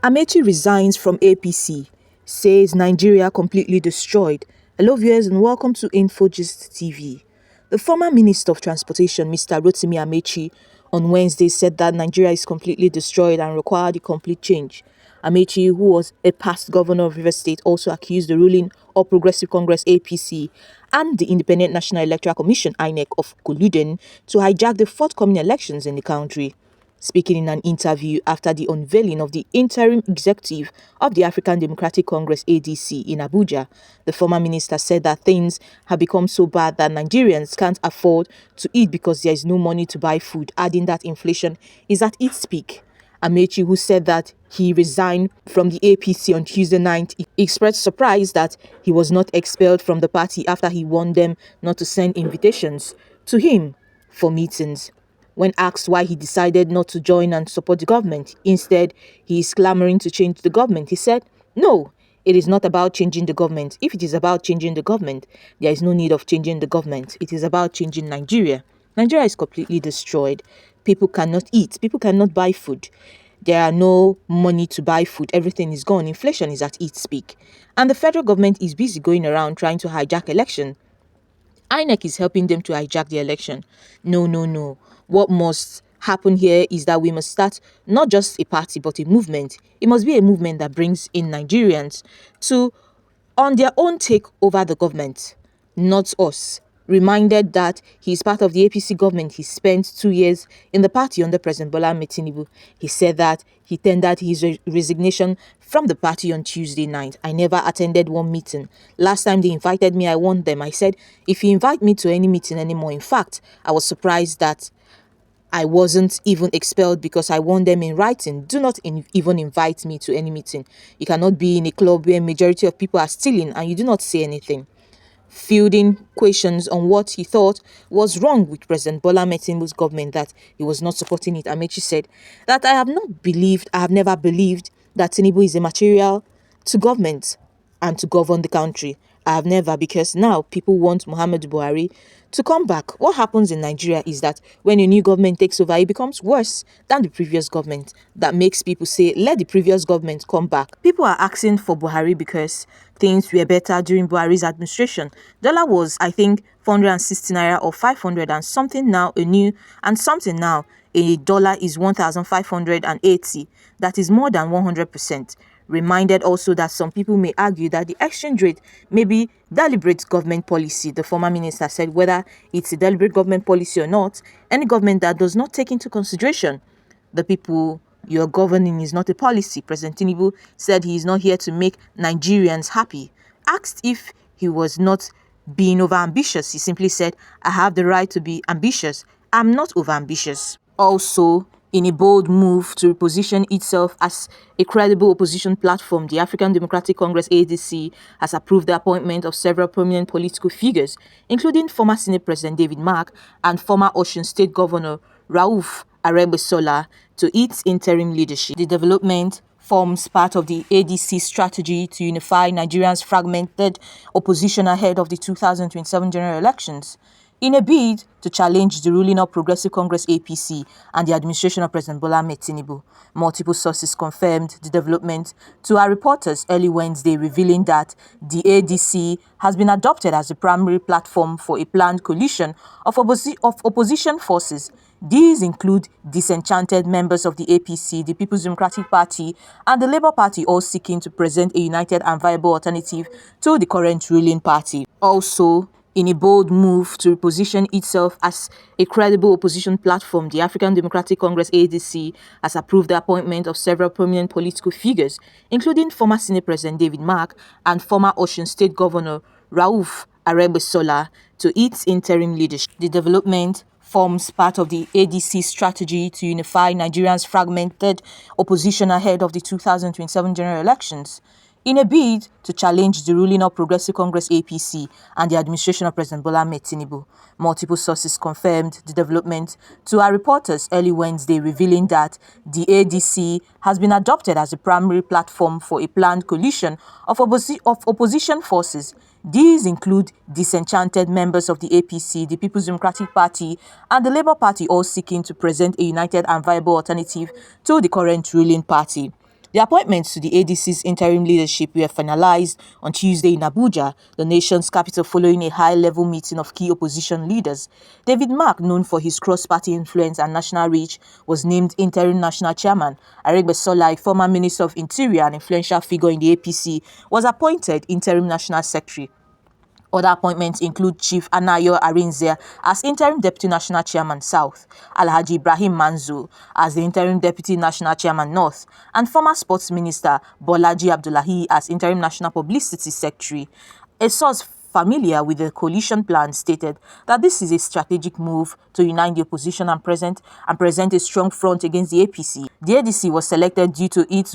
Amechi resigns from APC, says Nigeria completely destroyed. Hello viewers and welcome to Infogist TV. The former Minister of Transportation, Mr. Rotimi Amechi, on Wednesday said that Nigeria is completely destroyed and required a complete change. Amechi, who was a past governor of Rivers State, also accused the ruling All Progressive Congress APC and the Independent National Electoral Commission INEC of colluding to hijack the forthcoming elections in the country. Speaking in an interview after the unveiling of the interim executive of the African Democratic Congress ADC in Abuja, the former minister said that things have become so bad that Nigerians can't afford to eat because there is no money to buy food, adding that inflation is at its peak. Amechi, who said that he resigned from the APC on Tuesday night, expressed surprise that he was not expelled from the party after he warned them not to send invitations to him for meetings. When asked why he decided not to join and support the government, instead he is clamoring to change the government, he said, "No, it is not about changing the government. If it is about changing the government, there is no need of changing the government. It is about changing Nigeria. Nigeria is completely destroyed. People cannot eat. People cannot buy food. There are no money to buy food. Everything is gone. Inflation is at its peak. And the federal government is busy going around trying to hijack election. INEC is helping them to hijack the election. No, no, no. What must happen here is that we must start not just a party but a movement. It must be a movement that brings in Nigerians to on their own take over the government, not us." Reminded that he is part of the APC government, he spent 2 years in the party under President Bola Ahmed Tinubu. He said that he tendered his resignation from the party on Tuesday night. "I never attended one meeting. Last time they invited me, I warned them. I said, if you invite me to any meeting anymore, in fact, I was surprised that I wasn't even expelled because I warned them in writing. Do not even invite me to any meeting. You cannot be in a club where majority of people are stealing and you do not say anything." Fielding questions on what he thought was wrong with President Bola Ahmed Tinubu's government, that he was not supporting it, Amechi said that I have never believed that Tinubu is a material to government and to govern the country. I have never, because now people want Muhammadu Buhari to come back. What happens in Nigeria is that when a new government takes over, it becomes worse than the previous government. That makes people say, let the previous government come back. People are asking for Buhari because things were better during Buhari's administration. Dollar was, I think, 460 naira or 500 and something now, now. A dollar is 1,580. That is more than 100%. Reminded also that some people may argue that the exchange rate may be deliberate government policy. The former minister said whether it's a deliberate government policy or not, any government that does not take into consideration the people you're governing is not a policy. President Tinubu said he is not here to make Nigerians happy. Asked if he was not being overambitious, he simply said, "I have the right to be ambitious. I'm not overambitious." Also, in a bold move to reposition itself as a credible opposition platform, the African Democratic Congress ADC has approved the appointment of several prominent political figures, including former Senate President David Mark and former Osun State Governor Rauf Aregbesola, to its interim leadership. The development forms part of the ADC strategy to unify Nigeria's fragmented opposition ahead of the 2027 general elections. In a bid to challenge the ruling All Progressive Congress APC and the administration of President Bola Ahmed Tinubu, multiple sources confirmed the development to our reporters early Wednesday, revealing that the ADC has been adopted as the primary platform for a planned coalition of opposition forces. These include disenchanted members of the APC, the People's Democratic Party, and the Labour Party, all seeking to present a united and viable alternative to the current ruling party. Also, in a bold move to reposition itself as a credible opposition platform, the African Democratic Congress ADC has approved the appointment of several prominent political figures, including former Senate President David Mark and former Osun State Governor Rauf Aregbesola, to its interim leadership. The development forms part of the ADC strategy to unify Nigeria's fragmented opposition ahead of the 2027 general elections. In a bid to challenge the ruling All Progressive Congress APC and the administration of President Bola Ahmed Tinubu, multiple sources confirmed the development to our reporters early Wednesday, revealing that the ADC has been adopted as the primary platform for a planned coalition of opposition forces. These include disenchanted members of the APC, the People's Democratic Party, and the Labour Party, all seeking to present a united and viable alternative to the current ruling party. The appointments to the ADC's interim leadership were finalized on Tuesday in Abuja, the nation's capital, following a high-level meeting of key opposition leaders. David Mark, known for his cross-party influence and national reach, was named interim national chairman. Aregbesola, a former minister of interior and influential figure in the APC, was appointed interim national secretary. Other appointments include Chief Anayo Arinze as interim deputy national chairman South, Alhaji Ibrahim Manzo as the interim deputy national chairman North, and former sports minister Bolaji Abdullahi as interim national publicity secretary. A source familiar with the coalition plan stated that this is a strategic move to unite the opposition and present a strong front against the APC. The ADC was selected due to its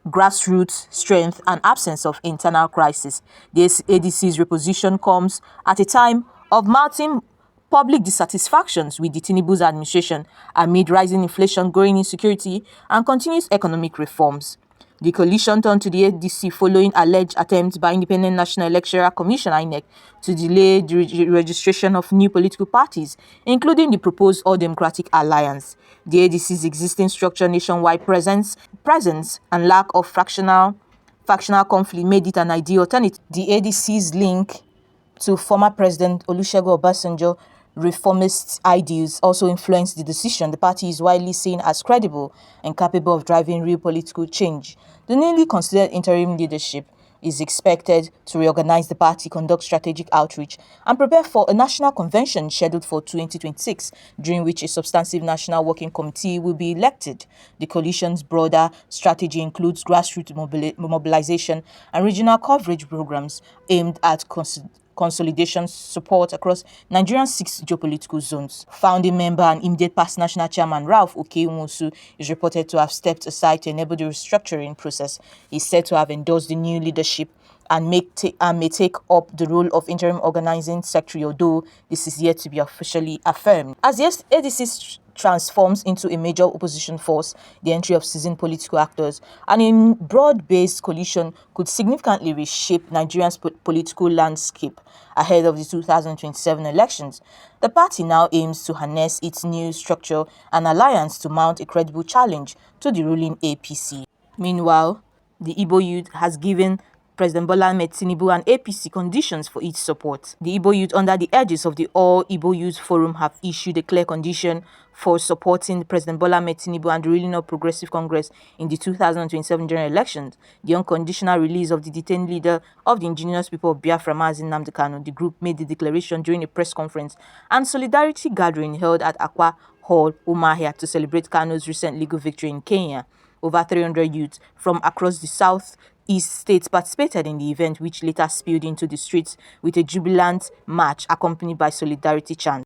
grassroots strength and absence of internal crisis. The ADC's reposition comes at a time of mounting public dissatisfactions with the Tinubu's administration amid rising inflation, growing insecurity, and continuous economic reforms. The coalition turned to the ADC following alleged attempts by Independent National Electoral Commission (INEC) to delay the registration of new political parties, including the proposed All Democratic Alliance. The ADC's existing structure, nationwide presence, and lack of factional conflict made it an ideal alternative. The ADC's link to former President Olusegun Obasanjo reformist ideals also influenced the decision. The party is widely seen as credible and capable of driving real political change. The newly considered interim leadership is expected to reorganize the party, conduct strategic outreach, and prepare for a national convention scheduled for 2026, during which a substantive national working committee will be elected. The coalition's broader strategy includes grassroots mobilization and regional coverage programs aimed at consolidation support across Nigeria's 6 geopolitical zones. Founding member and immediate past national chairman Ralph Okeunwosu is reported to have stepped aside to enable the restructuring process. He is said to have endorsed the new leadership and may take up the role of interim organizing secretary, although this is yet to be officially affirmed. As the ADC transforms into a major opposition force, the entry of seasoned political actors and a broad-based coalition could significantly reshape Nigeria's political landscape ahead of the 2027 elections. The party now aims to harness its new structure and alliance to mount a credible challenge to the ruling APC. Meanwhile, the Igbo youth has given President Bola Ahmed Tinubu and APC conditions for its support. The Igbo youth, under the edges of the All Igbo Youth Forum, have issued a clear condition for supporting President Bola Ahmed Tinubu and the ruling All Progressive Congress in the 2027 general elections. The unconditional release of the detained leader of the indigenous people of Biafra, Mazi Nnamdi Kanu. The group made the declaration during a press conference and solidarity gathering held at Akwa Hall, Umuahia, to celebrate Kanu's recent legal victory in Kenya. Over 300 youths from across the Southeast states participated in the event, which later spilled into the streets with a jubilant march accompanied by solidarity chants.